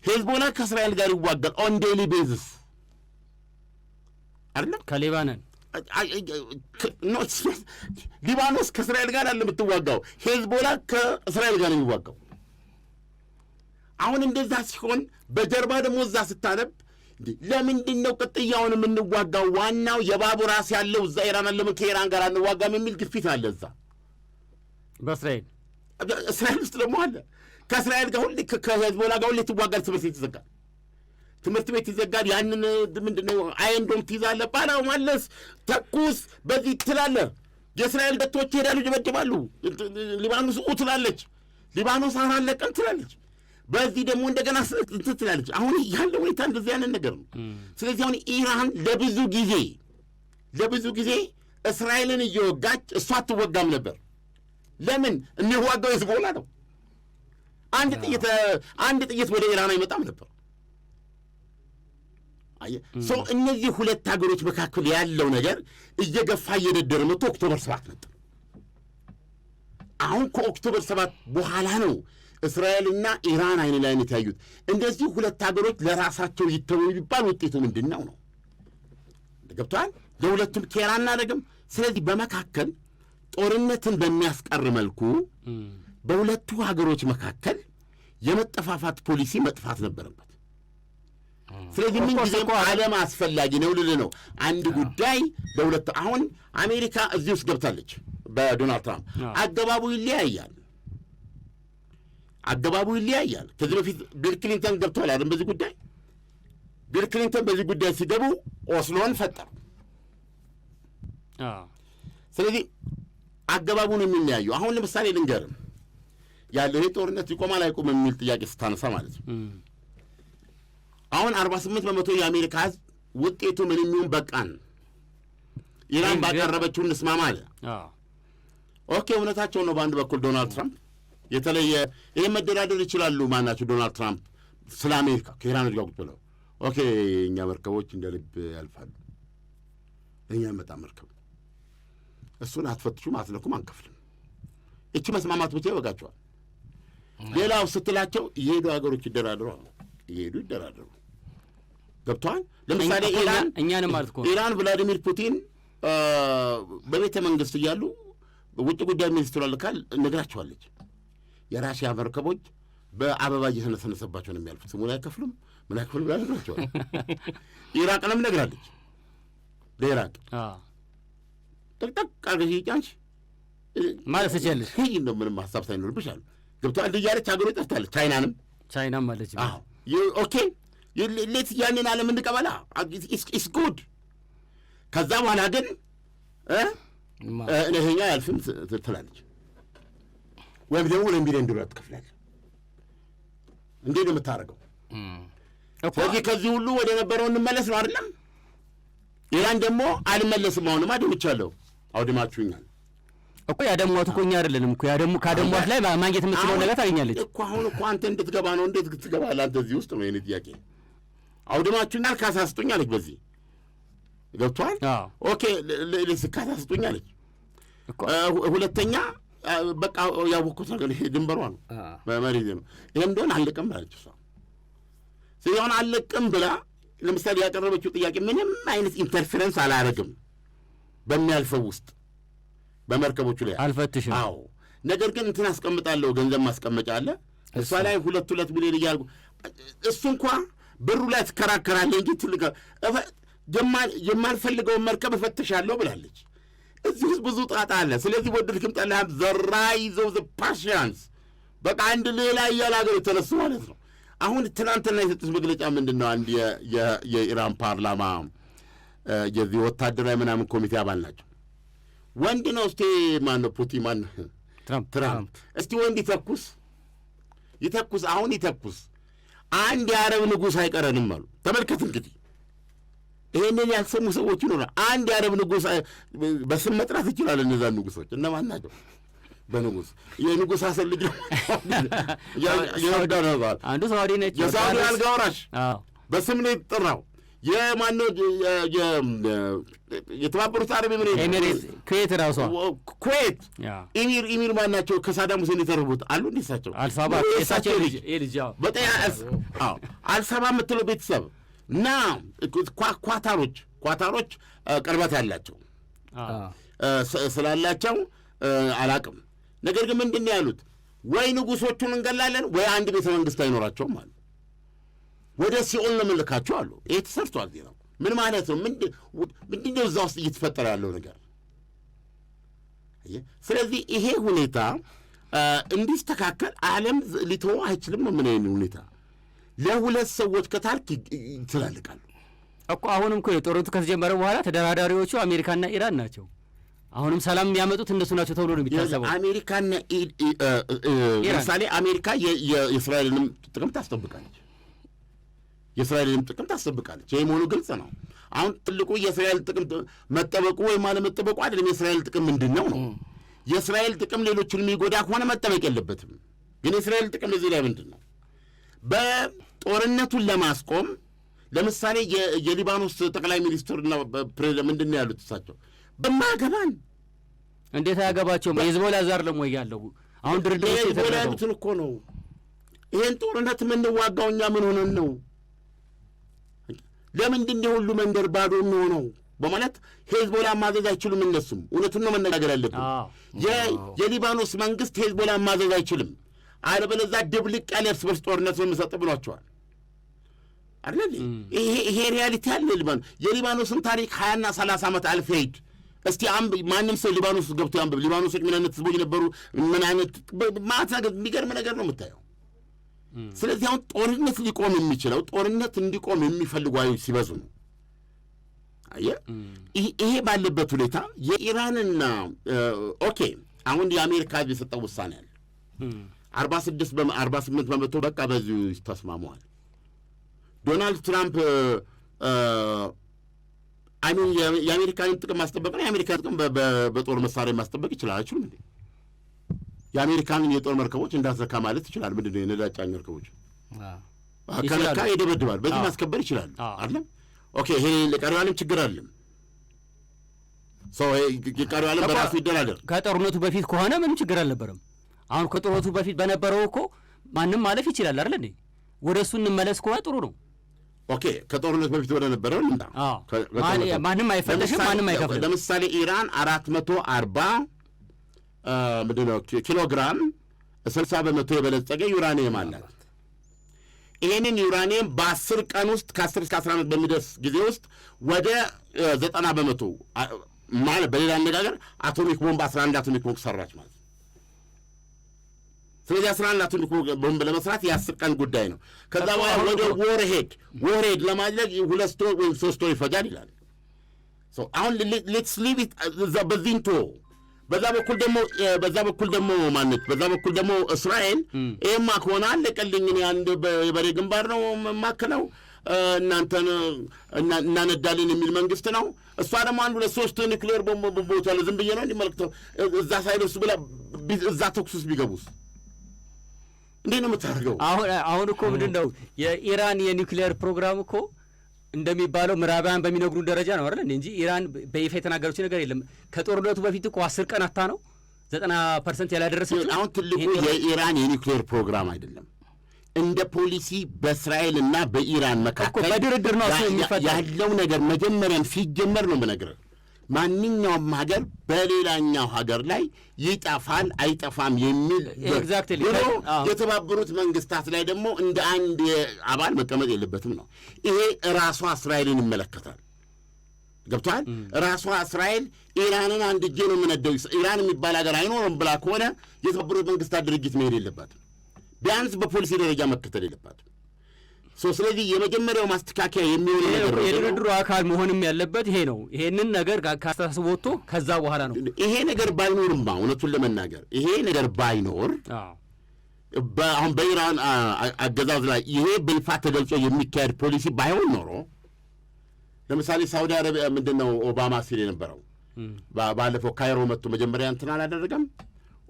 ሄዝቦላ ከእስራኤል ጋር ይዋጋል ኦን ዴይሊ ቤዝስ አይደለም። ከሌባነን ሊባኖስ ከእስራኤል ጋር አለ የምትዋጋው፣ ሄዝቦላ ከእስራኤል ጋር ነው የሚዋጋው። አሁን እንደዛ ሲሆን በጀርባ ደግሞ እዛ ስታነብ ለምንድን ነው ቅጥያውን የምንዋጋው? ዋናው የባቡር ራስ ያለው እዛ ኢራን አለ፣ ከኢራን ጋር አንዋጋም የሚል ግፊት አለ እዛ እስራኤል ውስጥ ደግሞ አለ። ከእስራኤል ጋር ሁሌ ከሄዝቦላ ጋር ሁሌ ትዋጋል። ትምህርት ቤት ይዘጋል። ያንን ምንድነው አይንዶም ትይዛለህ፣ ባላው ማለስ ተኩስ በዚህ ትላለህ። የእስራኤል ደቶች ይሄዳሉ፣ ይደበድባሉ። ሊባኖስ ትላለች፣ ሊባኖስ አላለቀም ትላለች። በዚህ ደግሞ እንደገና እንትን ትላለች። አሁን ያለ ሁኔታ እንደዚህ አይነት ነገር ነው። ስለዚህ አሁን ኢራን ለብዙ ጊዜ እስራኤልን እየወጋች እሷ አትወጋም ነበር። ለምን? የሚዋጋው ሄዝቦላ ነው። አንድ ጥይት ወደ ኢራን አይመጣም ነበር። ሰው እነዚህ ሁለት ሀገሮች መካከል ያለው ነገር እየገፋ እየደደረ መጥቶ ኦክቶበር 7 መጣ። አሁን ከኦክቶበር 7 በኋላ ነው እስራኤልና ኢራን አይን ላይ የታዩት። እንደዚህ ሁለት ሀገሮች ለራሳቸው ይተው ቢባል ውጤቱ ምንድን ነው? ገብቶሃል? ለሁለቱም ኬራ እናደርግም። ስለዚህ በመካከል ጦርነትን በሚያስቀር መልኩ በሁለቱ ሀገሮች መካከል የመጠፋፋት ፖሊሲ መጥፋት ነበረበት። ስለዚህ ምን ጊዜ ዓለም አስፈላጊ ነው ልልህ ነው። አንድ ጉዳይ በሁለት አሁን አሜሪካ እዚህ ውስጥ ገብታለች በዶናልድ ትራምፕ። አገባቡ ይለያያል። ከዚህ በፊት ቢል ክሊንተን ገብተዋል አይደል? በዚህ ጉዳይ ቢል ክሊንተን በዚህ ጉዳይ ሲገቡ ኦስሎን ፈጠሩ። ስለዚህ አገባቡን የሚለያዩ አሁን ለምሳሌ ልንገርም ያለው ይሄ ጦርነት ይቆማል አይቆም የሚል ጥያቄ ስታነሳ ማለት ነው። አሁን 48% የአሜሪካ ሕዝብ ውጤቱ ምን የሚሆን በቃን፣ ኢራን ባቀረበችው እንስማማ አለ። ኦኬ፣ እውነታቸው ነው። በአንድ በኩል ዶናልድ ትራምፕ የተለየ ይሄን መደራደር ይችላሉ። ማናቸው ዶናልድ ትራምፕ ስለ አሜሪካ ከኢራን ጋር ቁጭ ብለው ኦኬ፣ እኛ መርከቦች እንደ ልብ ያልፋሉ፣ ለእኛ መጣ መርከብ እሱን አትፈትሹም፣ አትለኩም፣ አንከፍልም። እቺ መስማማት ብቻ ይበቃቸዋል። ሌላው ስትላቸው የሄዱ ሀገሮች ይደራደሩ፣ ይደራደሩ። ገብቶሃል? ለምሳሌ እኛንም ማለት እኮ ኢራን ቭላዲሚር ፑቲን በቤተ መንግስት እያሉ ውጭ ጉዳይ ሚኒስትሯ ልካል ነግራቸዋለች። የራሽያ መርከቦች በአበባ እየተነሰነሰባቸው ነው የሚያልፉት፣ ስሙን አይከፍሉም፣ ምን አይከፍሉም ብላ ነግራቸዋል። ኢራቅንም ነግራለች። ለኢራቅ ጠቅጠቅ አድርገሽ ጫንሽ ማለት ትችያለሽ። ይህ ነው ምንም ሀሳብ ሳይኖርብሽ አሉ። ገብቶሃል? እያለች ሀገሮች ጠርታለች። ቻይናም አለች። ኦኬ ሌት ያንን ዓለም እንቀበላ ኢስ ጉድ። ከዛ በኋላ ግን ይሄኛ አያልፍም ትላለች፣ ወይም ደግሞ $2 ቢሊዮን ትከፍላለች። እንዴት ነው የምታደርገው? ስለዚህ ከዚህ ሁሉ ወደ ነበረው እንመለስ ነው አይደለም? ኢራን ደግሞ አልመለስም፣ አሁንም አድምቻለሁ፣ አውድማችሁኛል እኮ ያደሟት እኮ እኛ አይደለንም እኮ ካደሟት ላይ ማግኘት የምትችለው ነገር ታገኛለች እኮ። አሁን እኮ አንተ እንድትገባ ነው። እንዴት ትገባለህ አንተ እዚህ ውስጥ ነው የእኔ ጥያቄ። አውድማችሁኛል፣ ካሳ ስጡኝ አለች። በዚህ ገብቶሃል? ኦኬ ካሳ ስጡኝ አለች። ሁለተኛ በቃ ያወቅሁት ነገር ይሄ ድንበሯ ነው፣ መሬት ነው። ይሄም እንደሆነ አለቅም አለች እሷ። ስለዚህ አሁን አለቅም ብላ ለምሳሌ ያቀረበችው ጥያቄ ምንም አይነት ኢንተርፌረንስ አላረግም በሚያልፈው ውስጥ በመርከቦቹ ላይ አልፈትሽም። አዎ፣ ነገር ግን እንትን አስቀምጣለሁ፣ ገንዘብ ማስቀመጫ አለ እሷ ላይ 2 ሚሊዮን እያልኩ እሱ እንኳ ብሩ ላይ ትከራከራለህ እንጂ ትልቅ የማልፈልገውን መርከብ እፈትሻለሁ ብላለች። እዚህ ውስጥ ብዙ ጣጣ አለ። ስለዚህ ወደድክም ጠላህም ዘ ፓሽንስ በቃ አንድ ሌላ እያለ ሀገር የተነሱ ማለት ነው። አሁን ትናንትና የሰጡት መግለጫ ምንድን ነው? አንድ የኢራን ፓርላማ የዚህ ወታደራዊ ምናምን ኮሚቴ አባል ናቸው። ወንድ ነው። እስቲ ማን ነው? ፑቲን ማን? ትራምፕ። እስቲ ወንድ ይተኩስ፣ አሁን ይተኩስ። አንድ የአረብ ንጉሥ አይቀረንም አሉ። ተመልከት እንግዲህ ይህንን ያልሰሙ ሰዎች ይኖራል። አንድ የአረብ ንጉሥ በስም መጥራት ይችላል። እነዛ ንጉሶች እነማን ናቸው? በንጉሥ የንጉሥ ሀሰን ልጅ ነው ይወዳነባል። አንዱ ሳውዲ ነች። የሳውዲ አልጋ ወራሽ በስም ነው የተጠራው። የማነው? የተባበሩት አረብ ኤሚሬት፣ ኩዌት፣ ራሷ ኩዌት ኢሚር ማን ናቸው? ከሳዳም ሁሴን የተረቡት አሉ። እንዴት ሳቸው አልሳባ የሳቸው ልጅ በጣም አልሳባ የምትለው ቤተሰብ እና ኳታሮች ቅርበት ያላቸው ስላላቸው አላቅም። ነገር ግን ምንድን ያሉት ወይ ንጉሶቹን እንገላለን ወይ አንድ ቤተ መንግስት አይኖራቸውም አሉ። ወደ ሲኦል ነው የምንልካቸው አሉ። ይሄ ተሰርቷል ዜናው። ምን ማለት ነው? ምንድነው እዛ ውስጥ እየተፈጠረ ያለው ነገር? ስለዚህ ይሄ ሁኔታ እንዲስተካከል ዓለም ሊተወው አይችልም ነው። ምን አይነት ሁኔታ ለሁለት ሰዎች ከታርክ ይተላልቃሉ እኮ። አሁንም እኮ የጦርነቱ ከተጀመረ በኋላ ተደራዳሪዎቹ አሜሪካና ኢራን ናቸው። አሁንም ሰላም የሚያመጡት እነሱ ናቸው ተብሎ ነው የሚታሰበው። አሜሪካና ለምሳሌ አሜሪካ የእስራኤልንም ጥቅም ታስጠብቃለች። ይሄ መሆኑ ግልጽ ነው። አሁን ትልቁ የእስራኤል ጥቅም መጠበቁ ወይም አለመጠበቁ አይደለም። የእስራኤል ጥቅም ምንድን ነው? የእስራኤል ጥቅም ሌሎችን የሚጎዳ ከሆነ መጠበቅ የለበትም። ግን የእስራኤል ጥቅም እዚህ ላይ ምንድን ነው? በጦርነቱን ለማስቆም ለምሳሌ የሊባኖስ ጠቅላይ ሚኒስትርና ፕሬዚደንት ምንድን ነው ያሉት? እሳቸው በማገባን እንዴት አያገባቸውም? የህዝቦላ ዛር ለሞይ ያለው አሁን ድርድር ያሉትን እኮ ነው። ይሄን ጦርነት የምንዋጋው እኛ ምን ሆነን ነው? ለምንድን ነው ሁሉ መንደር ባዶ የሚሆነው? በማለት ሄዝቦላ ማዘዝ አይችሉም። እነሱም እውነቱን ነው መነጋገር ያለብን። የሊባኖስ መንግስት ሄዝቦላ ማዘዝ አይችልም፣ አለበለዚያ ድብልቅ ያለ እርስ በርስ ጦርነት ነው የምሰጥ ብሏቸዋል አይደል? ይሄ ሪያሊቲ ያለ የሊባኖስን ታሪክ 20 እና 30 ዓመት አልፈሄድ እስቲ ማንም ሰው ሊባኖስ ገብቶ ያንብብ። ሊባኖሶች ምን አይነት ህዝቦች ነበሩ? ምን አይነት ማለት ነገር የሚገርም ነገር ነው የምታየው። ስለዚህ አሁን ጦርነት ሊቆም የሚችለው ጦርነት እንዲቆም የሚፈልጉ ኃይሎች ሲበዙ ነው። አየህ፣ ይሄ ባለበት ሁኔታ የኢራንና ኦኬ አሁን የአሜሪካ ህዝብ የሰጠው ውሳኔ አለ 48 በመቶ በቃ በዚሁ ተስማመዋል። ዶናልድ ትራምፕ የአሜሪካንን ጥቅም ማስጠበቅ ነው። የአሜሪካን ጥቅም በጦር መሳሪያ ማስጠበቅ ይችላል አይችሉም እንዴ? የአሜሪካንን የጦር መርከቦች እንዳትነካ ማለት ይችላል። ምንድን ነው የነዳጅ ጫኝ መርከቦች ከነካ ይደበድባል። በዚህ ማስከበር ይችላሉ አይደለም? ኦኬ ይሄ ለቀሪው ዓለም ችግር አይደለም። የቀሪው ዓለም በራሱ ይደራደር። ከጦርነቱ በፊት ከሆነ ምንም ችግር አልነበረም። አሁን ከጦርነቱ በፊት በነበረው እኮ ማንም ማለፍ ይችላል አይደል እንዴ? ወደ እሱ እንመለስ ከሆነ ጥሩ ነው። ኦኬ ከጦርነት በፊት ወደ ነበረው እንዳ ማንም አይፈተሽም፣ ማንም አይከፍልም። ለምሳሌ ኢራን 440 ምንድነው ኪሎግራም 60 በመቶ የበለጸገ ዩራኒየም አላት። ይሄንን ዩራኒየም በ10 ቀን ውስጥ ከ10 እስከ 11 በሚደርስ ጊዜ ውስጥ ወደ 90 በመቶ ማለት በሌላ አነጋገር አቶሚክ ቦምብ 11 አቶሚክ ቦምብ ሰራች ማለት። ስለዚህ 11 አቶሚክ ቦምብ ለመስራት የ10 ቀን ጉዳይ ነው። ከዛ በኋላ ወደ ወርሄድ ለማድረግ 2 ወር ወይም 3 ወር ይፈጃል ይላል። አሁን ሌትስ ሊቭ ኢት በዚንቶ በዛ በኩል ደግሞ ማነች? በዛ በኩል ደግሞ እስራኤል ይሄማ ከሆነ አለቀልኝ፣ እኔ አንድ የበሬ ግንባር ነው የማክለው፣ እናንተን እናነዳለን የሚል መንግስት ነው። እሷ ደግሞ 1 2 3 ኒውክሌር ቦምብ ቦታል ዝም ብዬ ነው እንዲመለክተው እዛ ሳይደርሱ ብላ እዛ ተኩስ ቢገቡስ እንዴት ነው የምታደርገው? አሁን እኮ ምንድን ነው የኢራን የኒውክሌር ፕሮግራም እኮ እንደሚባለው ምዕራባውያን በሚነግሩን ደረጃ ነው አይደል እንጂ ኢራን በይፋ የተናገረችው ነገር የለም። ከጦርነቱ በፊት እኮ 10 ቀን አታ ነው 90% ያላደረሰችው። አሁን ትልቁ የኢራን የኒውክሌር ፕሮግራም አይደለም፣ እንደ ፖሊሲ በእስራኤልና በኢራን መካከል በድርድር ነው ያለው ነገር። መጀመሪያም ሲጀመር ነው የምነግርህ፣ ማንኛውም ሀገር በሌላኛው ሀገር ላይ ይጠፋል አይጠፋም የሚል ብሎ የተባበሩት መንግስታት ላይ ደግሞ እንደ አንድ አባል መቀመጥ የለበትም ነው። ይሄ ራሷ እስራኤልን ይመለከታል። ገብቶሃል? ራሷ እስራኤል ኢራንን አንድ እጄ ነው የምነደው ኢራን የሚባል ሀገር አይኖርም ብላ ከሆነ የተባበሩት መንግስታት ድርጅት መሄድ የለባትም። ቢያንስ በፖሊሲ ደረጃ መከተል የለባትም። ስለዚህ የመጀመሪያው ማስተካከያ የሚሆነው ነገር የድርድሩ አካል መሆንም ያለበት ይሄ ነው። ይሄንን ነገር ካስተሳሰብ ወጥቶ ከዛ በኋላ ነው። ይሄ ነገር ባይኖርማ እውነቱን ለመናገር ይሄ ነገር ባይኖር አሁን በኢራን አገዛዝ ላይ ይሄ በይፋ ተገልጾ የሚካሄድ ፖሊሲ ባይሆን ኖሮ ለምሳሌ ሳውዲ አረቢያ ምንድነው ኦባማ ሲል የነበረው ባለፈው ካይሮ መጥቶ መጀመሪያ እንትን አላደረገም።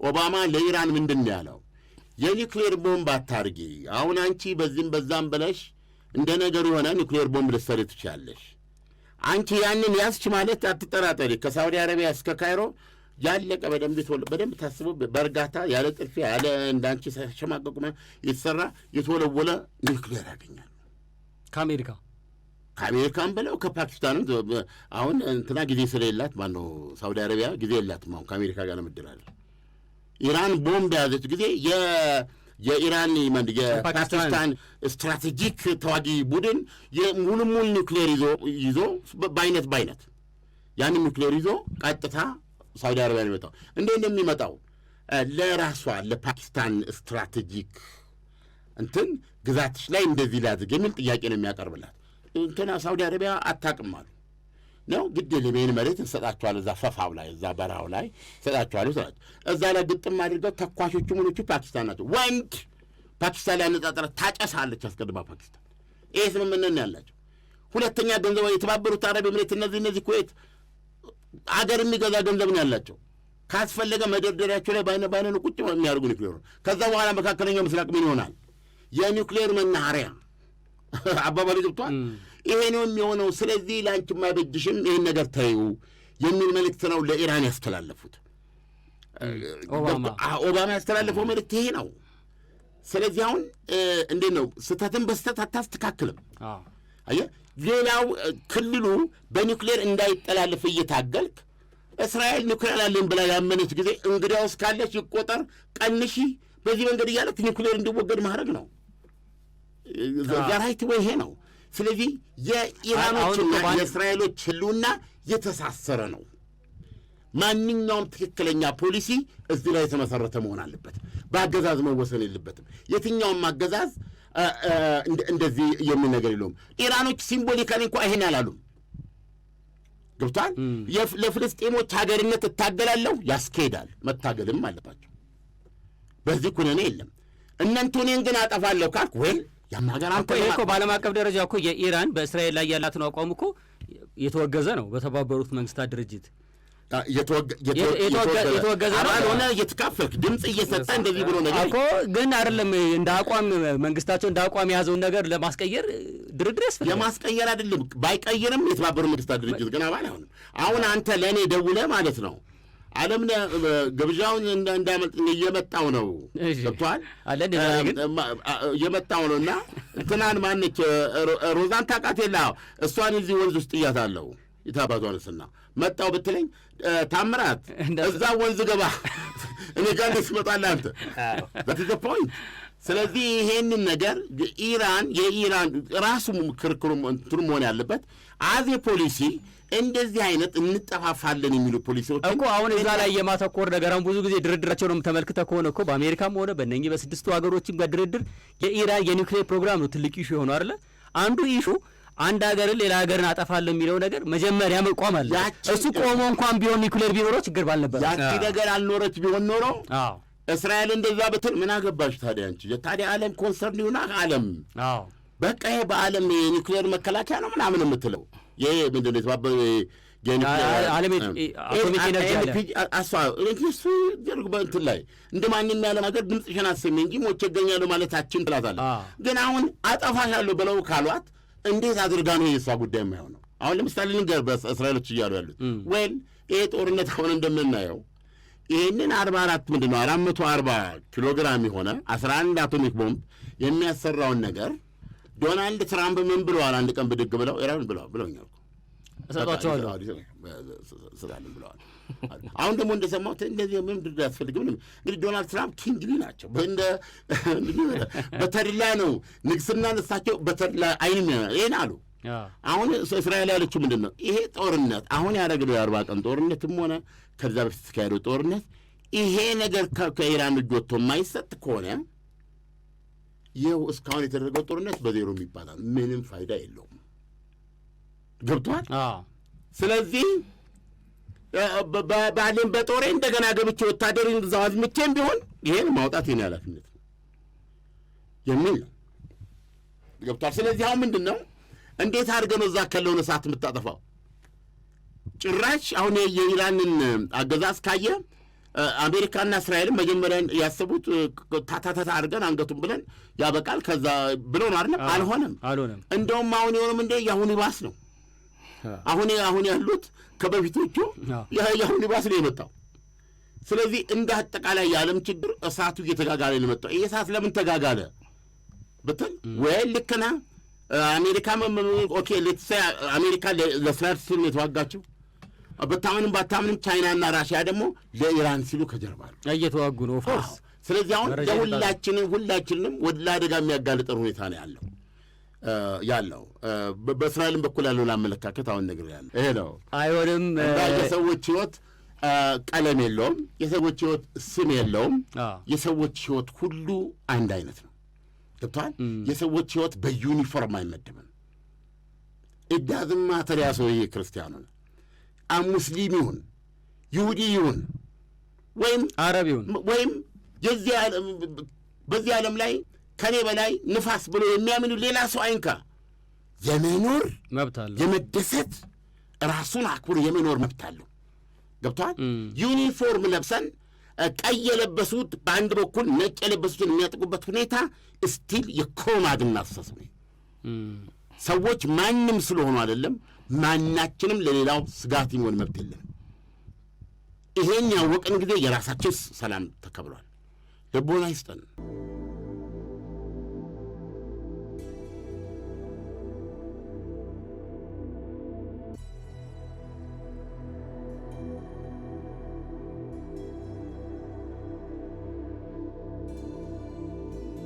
ኦባማ ለኢራን ምንድን ነው ያለው? የኒውክሌር ቦምብ አታርጊ፣ አሁን አንቺ በዚህም በዛም ብለሽ እንደ ነገሩ የሆነ ኒውክሌር ቦምብ ልትሰሪ ትችያለሽ። አንቺ ያንን ያስች ማለት አትጠራጠሪ፣ ከሳውዲ አረቢያ እስከ ካይሮ ያለቀ በደንብ ታስቦ በእርጋታ ያለ ጥልፊያ ያለ እንዳንቺ ሳይሸማቀቁ የተሰራ የተወለወለ ኒውክሌር ያገኛል ከአሜሪካ ከአሜሪካን በለው ከፓኪስታንም አሁን እንትና ጊዜ ስለሌላት ማነው ሳውዲ አረቢያ ጊዜ የላትም አሁን ከአሜሪካ ጋር ለመደራደር። ኢራን ቦምብ የያዘች ጊዜ የኢራን የፓኪስታን ስትራቴጂክ ተዋጊ ቡድን ሙሉ ኒውክሌር ይዞ በአይነት ያንን ኒውክሌር ይዞ ቀጥታ ሳውዲ አረቢያ ነው የሚመጣው። እንዴ እንደሚመጣው ለራሷ ለፓኪስታን ስትራቴጂክ እንትን ግዛትሽ ላይ እንደዚህ ላድርግ የሚል ጥያቄ ነው የሚያቀርብላት። እንትና ሳውዲ አረቢያ አታውቅም አሉ ነው ግድ ለምን መሬት እንሰጣቸዋለን፣ እዛ ፈፋው ላይ እዛ በራው ላይ እንሰጣቸዋለን ስላቸው እዛ ላይ ግጥም አድርገው ተኳሾቹ ምኖቹ ፓኪስታን ናቸው። ወንድ ፓኪስታን ላይ አነጣጠረ ታጨሳለች አስቀድማ ፓኪስታን። ይሄ ስምምነት ያላቸው። ሁለተኛ ገንዘብ የተባበሩት አረብ ኤምሬት እነዚህ ኩዌት አገር የሚገዛ ገንዘብ ነው ያላቸው። ካስፈለገ መደርደሪያቸው ላይ ባይነ ቁጭ የሚያደርጉ ኒውክሌር ነው። ከዛ በኋላ መካከለኛው ምስራቅ ምን ይሆናል? የኒውክሌር መናኸሪያ አባባሉ ገብቷል። ይሄ ነው የሚሆነው። ስለዚህ ለአንቺ የማይበጅሽም ይህን ነገር ተይው የሚል መልእክት ነው ለኢራን ያስተላለፉት። ኦባማ ያስተላለፈው መልእክት ይሄ ነው። ስለዚህ አሁን እንዴት ነው ስህተትን በስህተት አታስተካክልም። አየህ፣ ሌላው ክልሉ በኒውክሌር እንዳይጠላለፍ እየታገልክ እስራኤል ኒውክሌር አለን ብላ ያመነች ጊዜ እንግዲያውስ ካለች ይቆጠር ቀንሺ፣ በዚህ መንገድ እያለች ኒውክሌር እንዲወገድ ማድረግ ነው። ራይት ወይ ይሄ ነው። ስለዚህ የኢራኖችና የእስራኤሎች ህልውና የተሳሰረ ነው። ማንኛውም ትክክለኛ ፖሊሲ እዚህ ላይ የተመሰረተ መሆን አለበት። በአገዛዝ መወሰን የለበትም። የትኛውም አገዛዝ እንደዚህ የሚል ነገር የለውም። ኢራኖች ሲምቦሊካሊ እንኳ ይሄን አላሉም። ገብቷል። ለፍልስጤሞች ሀገርነት እታገላለሁ ያስኬዳል፣ መታገልም አለባቸው። በዚህ ኩነኔ የለም። እነንቶኔን ግን አጠፋለሁ ካልክ ወይ ያማገር አንተ እኮ በዓለም አቀፍ ደረጃ እኮ የኢራን በእስራኤል ላይ ያላትን አቋም እኮ የተወገዘ ነው በተባበሩት መንግስታት ድርጅት የተወገዘ ነው። አልሆነ እየተካፈልክ ድምፅ እየሰጠ እንደዚህ ብሎ ነገር እኮ ግን አይደለም። እንደ አቋም መንግስታቸው እንደ አቋም የያዘውን ነገር ለማስቀየር ድርድር ያስፈልጋል። የማስቀየር አይደለም ባይቀየርም የተባበሩት መንግስታት ድርጅት ግን አባል አይሆንም። አሁን አንተ ለእኔ ደውለህ ማለት ነው ዓለም ግብዣውን እንዳመልጥ እየመጣው ነው ገብቶሃል እየመጣው ነው እና እንትናን ማነች ሮዛን ታውቃት የለ እሷን እዚህ ወንዝ ውስጥ እያታለሁ የታባቷንስና መጣው ብትለኝ ታምራት እዛ ወንዝ ገባ እኔ ጋር ትመጣለህ አንተ that is the point። ስለዚህ ይሄንን ነገር የኢራን ራሱ ክርክሩም እንትኑ መሆን ያለበት አዜ ፖሊሲ እንደዚህ አይነት እንጠፋፋለን የሚሉ ፖሊሲዎች እኮ አሁን እዛ ላይ የማተኮር ነገር አሁን ብዙ ጊዜ ድርድራቸውንም ተመልክተህ ከሆነ እኮ በአሜሪካም ሆነ በእነኚህ በስድስቱ ሀገሮችም ጋር ድርድር የኢራን የኒውክሌር ፕሮግራም ነው ትልቅ ኢሹ የሆነው አይደለ? አንዱ ኢሹ አንድ ሀገርን ሌላ ሀገርን አጠፋለሁ የሚለው ነገር መጀመሪያ መቋም አለ። እሱ ቆሞ እንኳን ቢሆን ኒውክሌር ቢኖረው ችግር ባልነበር። ያቺ ነገር አልኖረች ቢሆን ኖሮ እስራኤል እንደዛ ብትል ምን አገባሽ ታዲያ አንቺ? ታዲያ ዓለም ኮንሰርን ይሁና ዓለም በቃ ይሄ በዓለም የኒውክሌር መከላከያ ነው ምናምን የምትለው ይሄ ምንድን ነው የተባበሩ በእንትን ላይ እንደ ማንም ያለ ነገር ድምፅሽን አሰሚ እንጂ ሞቼ እገኛለሁ ማለታችን ትላታለህ። ግን አሁን አጠፋሻለሁ ብለው ካሏት እንዴት አድርጋ ነው የእሷ ጉዳይ የማይሆነው? አሁን ለምሳሌ ልንገር በእስራኤሎች እያሉ ያሉት ወይም ይሄ ጦርነት አሁን እንደምናየው ይህንን 44 ምንድን ነው 440 ኪሎ ግራም የሆነ 11 አቶሚክ ቦምብ የሚያሰራውን ነገር ዶናልድ ትራምፕ ምን ብለዋል? አንድ ቀን ብድግ ብለው ኢራን ብለውኛል እሰጧቸዋለሁ ስላለን ብለዋል። አሁን ደግሞ እንደሰማሁት እንደዚህ ምንም ድርድር አያስፈልግም። እንግዲህ ዶናልድ ትራምፕ ኪንግሊ ናቸው። በተድላ ነው ንግስናን እሳቸው በተድላ አይን ይሄን አሉ። አሁን እስራኤል ያለችው ምንድን ነው? ይሄ ጦርነት አሁን ያደረግነው የ40 ቀን ጦርነትም ሆነ ከዛ በፊት የተካሄደው ጦርነት ይሄ ነገር ከኢራን እጅ ወጥቶ የማይሰጥ ከሆነ ይኸው እስካሁን የተደረገው ጦርነት በዜሮ የሚባላል ምንም ፋይዳ የለውም። ገብቷል። ስለዚህ ባሌን በጦሬ እንደገና ገብቼ ወታደር እዛው አዝምቼም ቢሆን ይሄን ማውጣት የኔ ኃላፊነት ነው የሚል ነው። ገብቷል። ስለዚህ አሁን ምንድን ነው እንዴት አድርገን እዛ ያለውን እሳት የምታጠፋው? ጭራሽ አሁን የኢራንን አገዛዝ ካየ አሜሪካና እስራኤልን መጀመሪያ ያሰቡት ታታታ አድርገን አንገቱን ብለን ያበቃል ከዛ ብለው ነው አይደል? አልሆነም። እንደውም አሁን የሆነም እንደ ያሁን ይባስ ነው። አሁን ያሉት ከበፊቶቹ ያሁን ይባስ ነው የመጣው። ስለዚህ እንደ አጠቃላይ የዓለም ችግር እሳቱ እየተጋጋለ ነው የመጣው። ይሄ እሳት ለምን ተጋጋለ ብትል ወይ ልክና አሜሪካ ኦኬ ሌትስ አሜሪካ ለእስራኤል ሲሉ የተዋጋችው በታምንም ባታምንም ቻይናና ራሽያ ደግሞ ለኢራን ሲሉ ከጀርባ እየተዋጉ ነው ፎርስ። ስለዚህ አሁን ሁላችንም ወደ አደጋ የሚያጋልጠን ሁኔታ ነው ያለው በእስራኤልም በኩል ያለውን አመለካከት አሁን ነገር ያለው ይሄ ነው። አይሆንም የሰዎች ህይወት ቀለም የለውም፣ የሰዎች ህይወት ስም የለውም። የሰዎች ህይወት ሁሉ አንድ አይነት ነው። ገብቶሃል? የሰዎች ህይወት በዩኒፎርም አይመደብም። ኢዳዝም ማተር ያ ሰውዬ ክርስቲያኑ ነው ሙስሊም ይሁን ይሁዲ ይሁን ወይም አረብ ይሁን ወይም በዚህ ዓለም ላይ ከኔ በላይ ንፋስ ብሎ የሚያምኑ ሌላ ሰው አይንካ። የመኖር መብት አለው፣ የመደሰት ራሱን አክብሮ የመኖር መብት አለው። ገብቶሃል? ዩኒፎርም ለብሰን ቀይ የለበሱት በአንድ በኩል ነጭ የለበሱትን የሚያጠቁበት ሁኔታ ስቲል የኮማድና አስተሳሰብ ነው። ሰዎች ማንም ስለሆኑ አይደለም፣ ማናችንም ለሌላው ስጋት የሚሆን መብት የለም። ይሄን ያወቅን ጊዜ የራሳችን ሰላም ተከብሯል። ልቦና ይስጠን።